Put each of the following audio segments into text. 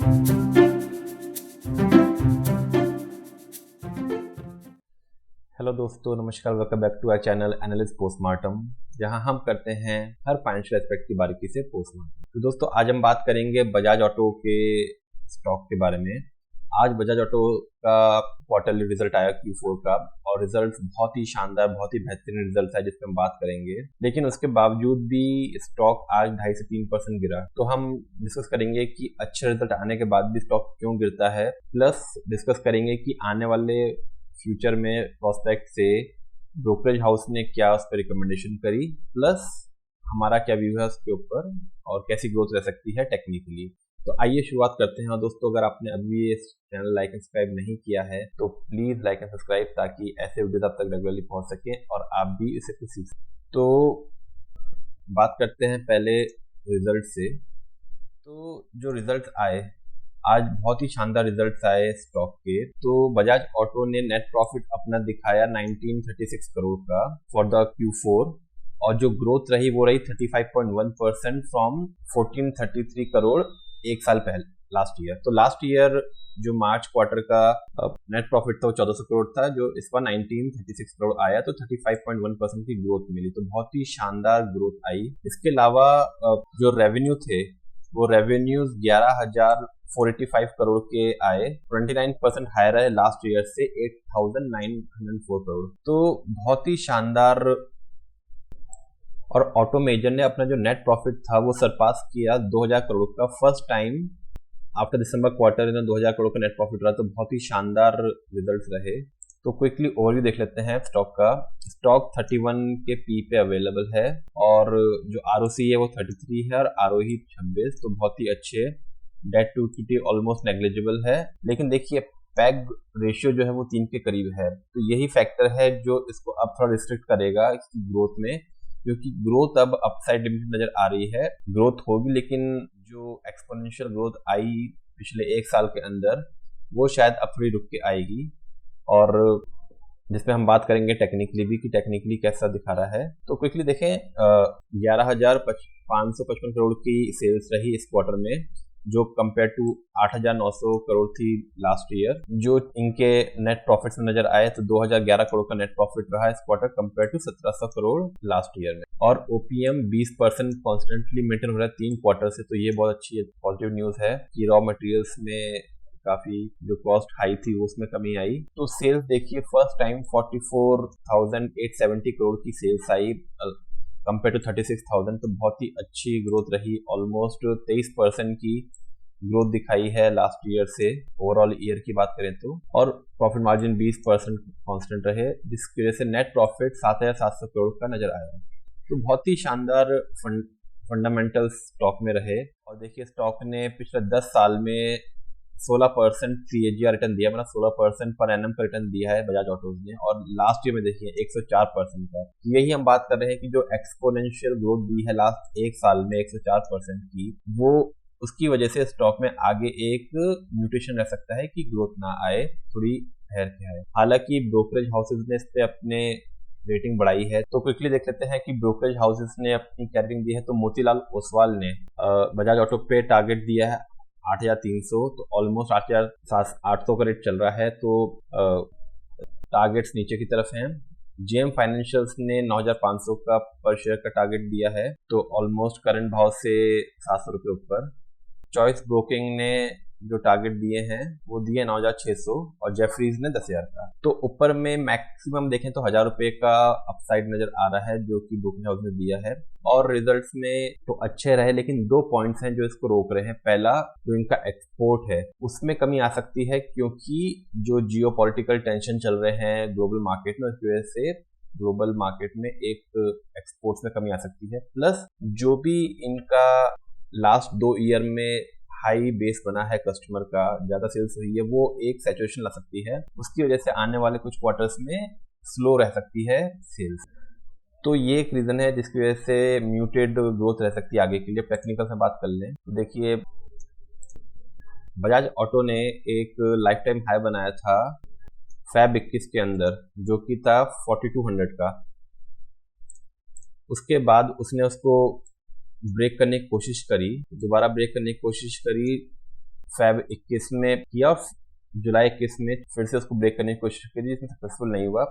Hello दोस्तों, नमस्कार। Welcome back to our channel analyst postmortem, जहां हम करते हैं हर फाइनेंशियल एस्पेक्ट की बारीकी से पोस्टमार्टम। तो दोस्तों, आज हम बात करेंगे बजाज ऑटो के स्टॉक के बारे में। आज बजाज ऑटो का क्वार्टरली रिजल्ट आया Q4 का, और रिजल्ट बहुत ही शानदार, बहुत ही बेहतरीन रिजल्ट है, जिस पर हम बात करेंगे। लेकिन उसके बावजूद भी स्टॉक आज 2.5 से 3% गिरा। तो हम डिस्कस करेंगे कि अच्छे रिजल्ट आने के बाद भी स्टॉक क्यों गिरता है, प्लस डिस्कस करेंगे कि आने वाले फ्यूचर में प्रोस्पेक्ट से ब्रोकरेज हाउस ने क्या उस पर रिकमेंडेशन करी, प्लस हमारा क्या व्यू है उसके ऊपर, और कैसी ग्रोथ रह सकती है टेक्निकली। तो आइए शुरुआत करते हैं। दोस्तों, अगर आपने अभी ये चैनल लाइक एंड सब्सक्राइब नहीं किया है तो प्लीज़ लाइक एंड सब्सक्राइब, ताकि ऐसे वीडियोस आप तक रेगुलरली पहुंच सके और आप भी इसे कुछ सीख सकें। तो बात करते हैं पहले रिजल्ट से। तो जो रिजल्ट आए आज, बहुत ही शानदार रिजल्ट्स आए स्टॉक के। तो बजाज ऑटो ने नेट प्रॉफिट अपना दिखाया 1936 करोड़ का फॉर द Q4, और जो ग्रोथ रही वो रही 35.1% फ्रॉम 1433 करोड़ एक साल पहले, लास्ट ईयर। तो लास्ट ईयर जो मार्च क्वार्टर का नेट प्रॉफिट था वो 1400 करोड़ था, जो इस पर 1936 करोड़ आया, तो 35.1% की ग्रोथ मिली। तो बहुत ही शानदार ग्रोथ आई। इसके अलावा जो रेवेन्यू थे वो रेवेन्यूज 11,485 करोड़ के आए, 29% हायर है लास्ट ईयर से 8,904 करोड़। तो बहुत ही शानदार। और ऑटो मेजर ने अपना जो नेट प्रॉफिट था वो सरपास किया 2000 करोड़ का, first time after December quarter में 2000 करोड़ का नेट प्रॉफिट रहा। तो बहुत ही शानदार रिजल्ट्स रहे। तो क्विकली ओवरव्यू देख लेते हैं स्टॉक का। स्टॉक 31 के पी पे अवेलेबल है, और जो ROC है वो 33 है, और ROE 26। तो बहुत ही अच्छे। Debt to equity almost negligible है। लेकिन देखिए, पैग रेशियो जो है वो 3 के करीब है। तो यही फैक्टर है जो इसको अब थोड़ा रिस्ट्रिक्ट करेगा इसकी ग्रोथ में, क्योंकि ग्रोथ अब अपसाइड लिमिटेड नजर आ रही है। ग्रोथ होगी, लेकिन जो एक्सपोनेंशियल ग्रोथ आई पिछले एक साल के अंदर, वो शायद अब थोड़ी रुक के आएगी। और जिसमें हम बात करेंगे टेक्निकली भी कि टेक्निकली कैसा दिखा रहा है। तो क्विकली देखें, 11,555 करोड़ की सेल्स रही इस क्वार्टर में, जो कंपेयर टू 8,900 करोड़ थी लास्ट ईयर। जो इनके नेट प्रॉफिट्स में नजर आए तो 2,011 करोड़ का नेट प्रॉफिट रहा इस quarter, compare to 1,700 crore last year में। और OPM 20% कॉन्स्टेंटली मेंटेन हो रहा है 3 क्वार्टर से। तो ये बहुत अच्छी पॉजिटिव न्यूज है कि रॉ मटेरियल्स में काफी जो कॉस्ट हाई थी उसमें कमी आई। तो सेल्स देखिए, फर्स्ट टाइम 44,870 करोड़ की सेल्स आई कंपेयर टू 36,000। तो बहुत ही अच्छी ग्रोथ रही, ऑलमोस्ट 23% की ग्रोथ दिखाई है लास्ट ईयर से, ओवरऑल ईयर की बात करें तो। और प्रॉफिट मार्जिन 20% कांस्टेंट रहे, जिसकी वजह से नेट प्रॉफिट 7,700 करोड़ का नजर आया। तो बहुत ही शानदार फंडामेंटल्स स्टॉक में रहे। और देखिए, स्टॉक ने पिछले 10 साल में 16% CAGR रिटर्न दिया, मतलब 16% पर एनम का रिटर्न दिया है बजाज ऑटोज ने। और लास्ट ईयर में देखिए 104% का। यही हम बात कर रहे हैं कि जो एक्सपोनेंशियल ग्रोथ दी है लास्ट एक साल में 104% की, वो उसकी वजह से स्टॉक में आगे एक म्यूटेशन रह सकता है कि ग्रोथ ना आए, थोड़ी ठहर के आए। हालांकि ब्रोकरेज हाउसेज ने इस पे अपने रेटिंग बढ़ाई है। तो क्विकली देख लेते हैं कि ब्रोकरेज हाउसेज ने अपनी क्या रेटिंग दी है। तो मोतीलाल ओसवाल ने बजाज ऑटो पे टारगेट दिया है 8,300, तो ऑलमोस्ट 8,800 का रेट चल रहा है। तो टारगेट्स नीचे की तरफ हैं। JM फाइनेंशियल्स ने 9,500 का पर शेयर का टारगेट दिया है, तो ऑलमोस्ट करंट भाव से 700 रुपये ऊपर। चॉइस ब्रोकिंग ने जो टारगेट दिए हैं वो दिए 9,600, और जेफरीज ने 10,000 का। तो ऊपर में मैक्सिमम देखें तो 1,000 रुपये का अपसाइड नजर आ रहा है, जो कि ब्रोकिंग हाउस ने दिया है। और रिजल्ट्स में तो अच्छे रहे, लेकिन 2 पॉइंट्स हैं जो इसको रोक रहे हैं। पहला, जो इनका एक्सपोर्ट है उसमें कमी आ सकती है, क्योंकि जो जियोपॉलिटिकल टेंशन चल रहे हैं ग्लोबल मार्केट में, उसकी वजह से ग्लोबल मार्केट में एक एक्सपोर्ट्स में कमी आ सकती है। प्लस जो भी इनका लास्ट 2 ईयर में हाई बेस बना है कस्टमर का, ज्यादा सेल्स हुई है, वो एक सैचुरेशन ला सकती है। उसकी वजह से आने वाले कुछ क्वार्टर्स में स्लो रह सकती है सेल्स। तो ये एक रीजन है जिसकी वजह से म्यूटेड ग्रोथ रह सकती है आगे के लिए। टेक्निकल से बात कर लें तो देखिए, बजाज ऑटो ने एक लाइफ टाइम हाई बनाया था Feb 21 के अंदर, जो कि था 4200 का। उसके बाद उसने उसको ब्रेक करने की कोशिश करी, दोबारा ब्रेक करने की कोशिश करी फेब 21 में किया और जुलाई 21 में फिर से उसको ब्रेक करने की कोशिश की थी, जिसमें सक्सेसफुल नहीं हुआ।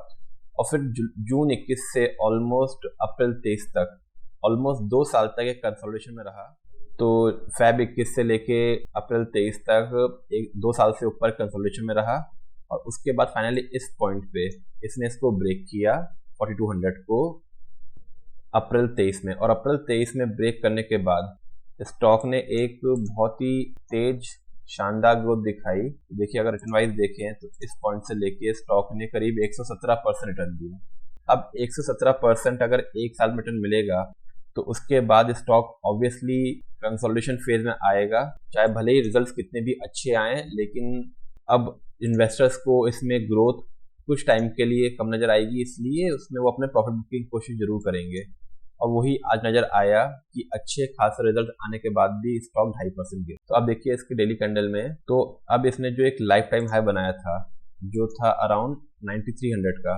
और फिर जून 21 से ऑलमोस्ट अप्रैल 23 तक ऑलमोस्ट 2 साल तक एक कंसोलिडेशन में रहा। तो फेब 21 से लेके अप्रैल 23 तक 2 साल से ऊपर कंसोलिडेशन में रहा और उसके बाद फाइनली इस पॉइंट पे इसने इसको ब्रेक किया 4200 को अप्रैल 23 में। और अप्रैल 23 में ब्रेक करने के बाद स्टॉक ने एक बहुत ही तेज शानदार ग्रोथ दिखाई। देखिए अगर रिटर्न वाइज देखें तो इस पॉइंट से लेके स्टॉक ने करीब 117% रिटर्न दिया। अब 117% अगर एक साल में रिटर्न मिलेगा तो उसके बाद स्टॉक ऑब्वियसली कंसोलिडेशन फेज में आएगा, चाहे भले ही रिजल्ट्स कितने भी अच्छे आए, लेकिन अब इन्वेस्टर्स को इसमें ग्रोथ कुछ टाइम के लिए कम नजर आएगी, इसलिए उसमें वो अपने प्रॉफिट बुकिंग की कोशिश जरूर करेंगे। और वही आज नजर आया कि अच्छे खासे रिजल्ट आने के बाद भी स्टॉक 2.5% गिरा। तो अब देखिए इसके डेली कैंडल में, तो अब इसने जो एक लाइफ टाइम हाई बनाया था जो था अराउंड 9300 का,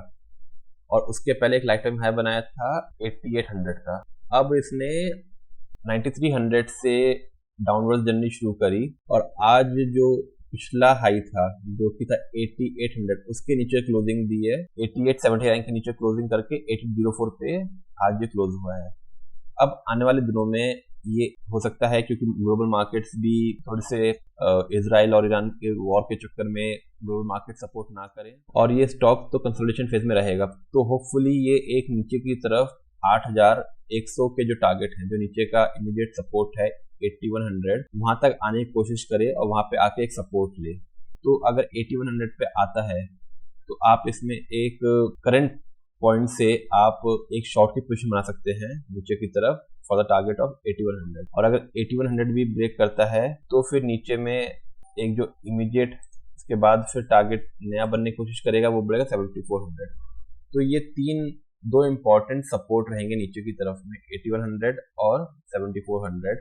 और उसके पहले एक लाइफ टाइम हाई बनाया था 8800 का। अब इसने 9300 से डाउनवर्ड जर्नी शुरू करी और आज जो पिछला हाई था जो कि था 8800, उसके नीचे क्लोजिंग दी है। 8879 के नीचे क्लोजिंग करके 8804 पे आज ये क्लोज हुआ है। अब आने वाले दिनों में ये हो सकता है, क्योंकि ग्लोबल मार्केट्स भी थोड़े से इजराइल और ईरान के वॉर के चक्कर में ग्लोबल मार्केट सपोर्ट ना करें और ये स्टॉक तो कंसोलिडेशन फेज में रहेगा। तो होपफुली ये एक नीचे की तरफ 8100 के जो टारगेट है, जो नीचे का इमीडिएट सपोर्ट है 8100, वहां तक आने की कोशिश करे और वहां पे आके एक सपोर्ट ले। तो अगर 8100 पे आता है तो आप इसमें एक करंट पॉइंट से आप एक शॉर्ट की पोजीशन बना सकते हैं नीचे की तरफ फॉर द टारगेट ऑफ 8100। और अगर 8100 भी ब्रेक करता है तो फिर नीचे में एक जो इमीडिएट इसके बाद फिर टारगेट नया बनने की कोशिश करेगा, वो बढ़ेगा 7400। तो ये दो इम्पोर्टेंट सपोर्ट रहेंगे नीचे की तरफ में, 8100 और 7400।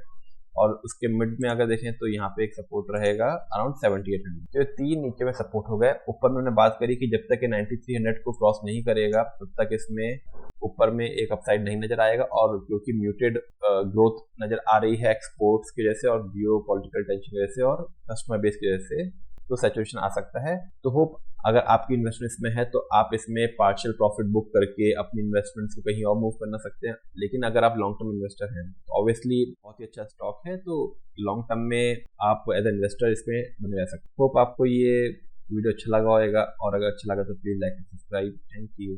और उसके मिड में अगर देखें तो यहाँ पे एक सपोर्ट रहेगा अराउंड 7800। तो ये 3 नीचे में सपोर्ट हो गए। ऊपर में हमने बात करी कि जब तक ये 9300 को क्रॉस नहीं करेगा तब तक इसमें ऊपर में एक अपसाइड नहीं नजर आएगा। और क्योंकि म्यूटेड ग्रोथ नजर आ रही है एक्सपोर्ट्स की वजह से और जियो पॉलिटिकल टेंशन की वजह से और कस्टमर बेस की वजह से, तो सैचुरेशन आ सकता है। तो होप अगर आपकी इन्वेस्टमेंट इसमें है तो आप इसमें पार्शियल प्रॉफिट बुक करके अपनी इन्वेस्टमेंट्स को कहीं और मूव करना सकते हैं। लेकिन अगर आप लॉन्ग टर्म इन्वेस्टर हैं तो ऑब्वियसली बहुत ही अच्छा स्टॉक है, तो लॉन्ग टर्म में आप एज ए इन्वेस्टर इसमें बने रह सकते हैं। होप आपको ये वीडियो अच्छा लगा होगा, और अगर अच्छा लगा तो please like subscribe. Thank you.